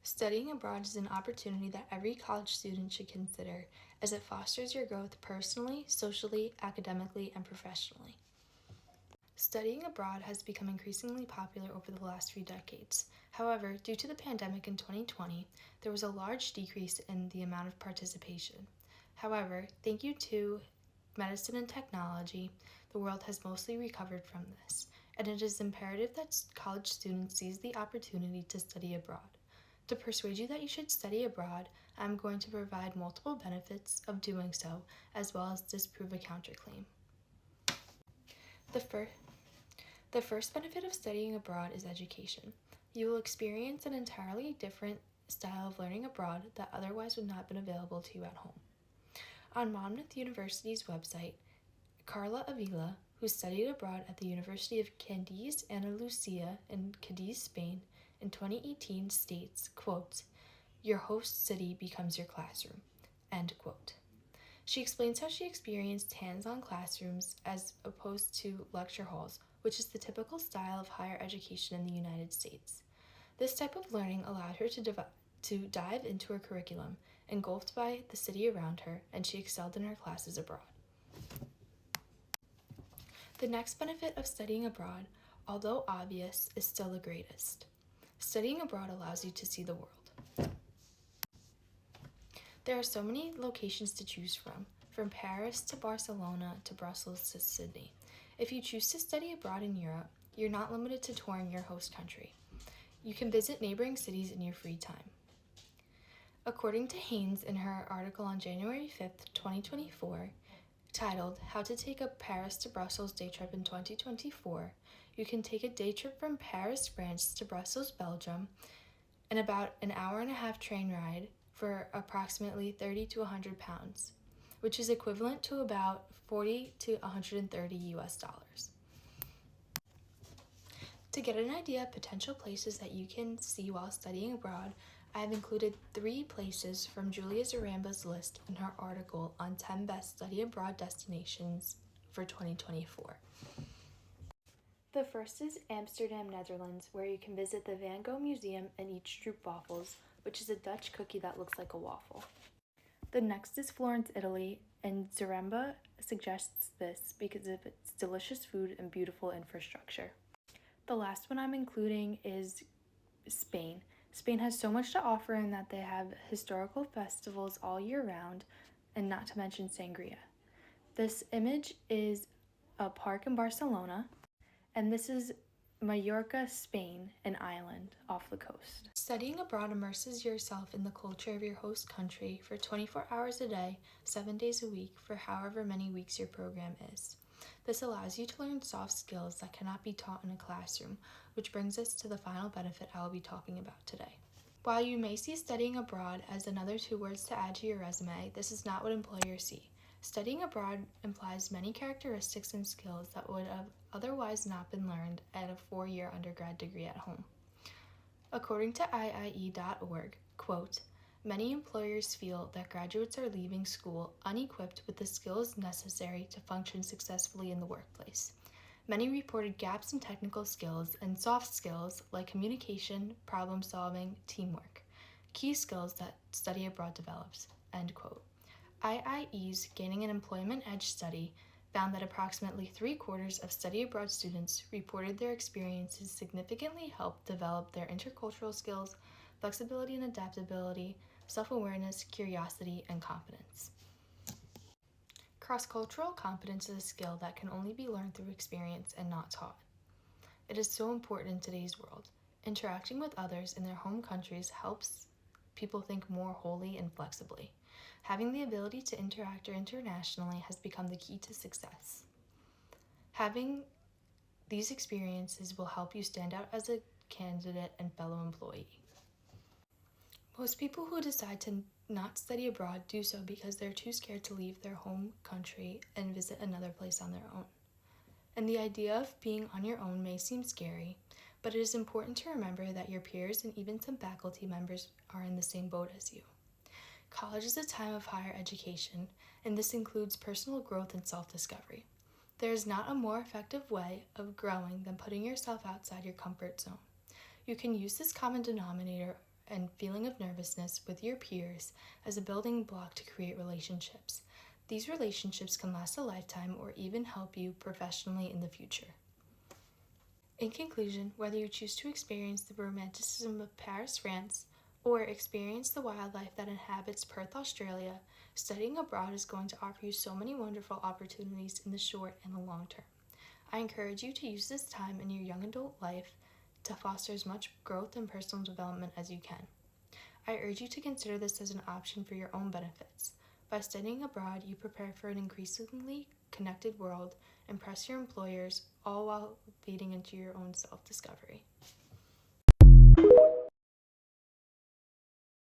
Studying abroad is an opportunity that every college student should consider, as it fosters your growth personally, socially, academically, and professionally. Studying abroad has become increasingly popular over the last few decades. However, due to the pandemic in 2020, there was a large decrease in the amount of participation. However, thank you to medicine and technology, the world has mostly recovered from this, and it is imperative that college students seize the opportunity to study abroad. To persuade you that you should study abroad, I'm going to provide multiple benefits of doing so, as well as disprove a counterclaim. The first benefit of studying abroad is education. You will experience an entirely different style of learning abroad that otherwise would not have been available to you at home. On Monmouth University's website, Carla Avila, who studied abroad at the University of Cadiz Ana Lucia in Cadiz, Spain, in 2018 states, quote, "Your host city becomes your classroom," end quote. She explains how she experienced hands-on classrooms as opposed to lecture halls, which is the typical style of higher education in the United States. This type of learning allowed her to dive into her curriculum, engulfed by the city around her, and she excelled in her classes abroad. The next benefit of studying abroad, although obvious, is still the greatest. Studying abroad allows you to see the world. There are so many locations to choose from Paris to Barcelona to Brussels to Sydney. If you choose to study abroad in Europe, you're not limited to touring your host country. You can visit neighboring cities in your free time. According to Haynes in her article on January 5th, 2024, titled "How to Take a Paris to Brussels Day Trip in 2024, you can take a day trip from Paris, France to Brussels, Belgium, and about an hour and a half train ride for approximately 30 to 100 pounds, which is equivalent to about 40 to 130 US dollars. To get an idea of potential places that you can see while studying abroad, I have included 3 places from Julia Zaremba's list in her article on 10 best study abroad destinations for 2024. The first is Amsterdam, Netherlands, where you can visit the Van Gogh Museum and eat stroopwafels, which is a Dutch cookie that looks like a waffle. The next is Florence, Italy, and Zaremba suggests this because of its delicious food and beautiful infrastructure. The last one I'm including is Spain. Spain has so much to offer in that they have historical festivals all year round, and not to mention sangria. This image is a park in Barcelona, and this is Mallorca, Spain, an island off the coast. Studying abroad immerses yourself in the culture of your host country for 24 hours a day, 7 days a week, for however many weeks your program is. This allows you to learn soft skills that cannot be taught in a classroom, which brings us to the final benefit I will be talking about today. While you may see studying abroad as another 2 words to add to your resume, this is not what employers see. Studying abroad implies many characteristics and skills that would have otherwise not been learned at a 4-year undergrad degree at home. According to IIE.org, quote, "Many employers feel that graduates are leaving school unequipped with the skills necessary to function successfully in the workplace. Many reported gaps in technical skills and soft skills like communication, problem solving, teamwork, key skills that study abroad develops," end quote. IIE's Gaining an Employment Edge study found that approximately 3/4 of study abroad students reported their experiences significantly helped develop their intercultural skills, flexibility and adaptability, self-awareness, curiosity, and confidence. Cross-cultural competence is a skill that can only be learned through experience and not taught. It is so important in today's world. Interacting with others in their home countries helps people think more wholly and flexibly. Having the ability to interact internationally has become the key to success. Having these experiences will help you stand out as a candidate and fellow employee. Most people who decide to not study abroad do so because they're too scared to leave their home country and visit another place on their own. And the idea of being on your own may seem scary, but it is important to remember that your peers and even some faculty members are in the same boat as you. College is a time of higher education, and this includes personal growth and self-discovery. There is not a more effective way of growing than putting yourself outside your comfort zone. You can use this common denominator and feeling of nervousness with your peers as a building block to create relationships. These relationships can last a lifetime or even help you professionally in the future. In conclusion, whether you choose to experience the romanticism of Paris, France, or experience the wildlife that inhabits Perth, Australia, studying abroad is going to offer you so many wonderful opportunities in the short and the long term. I encourage you to use this time in your young adult life to foster as much growth and personal development as you can. I urge you to consider this as an option for your own benefits. By studying abroad, you prepare for an increasingly connected world, impress your employers, all while feeding into your own self-discovery.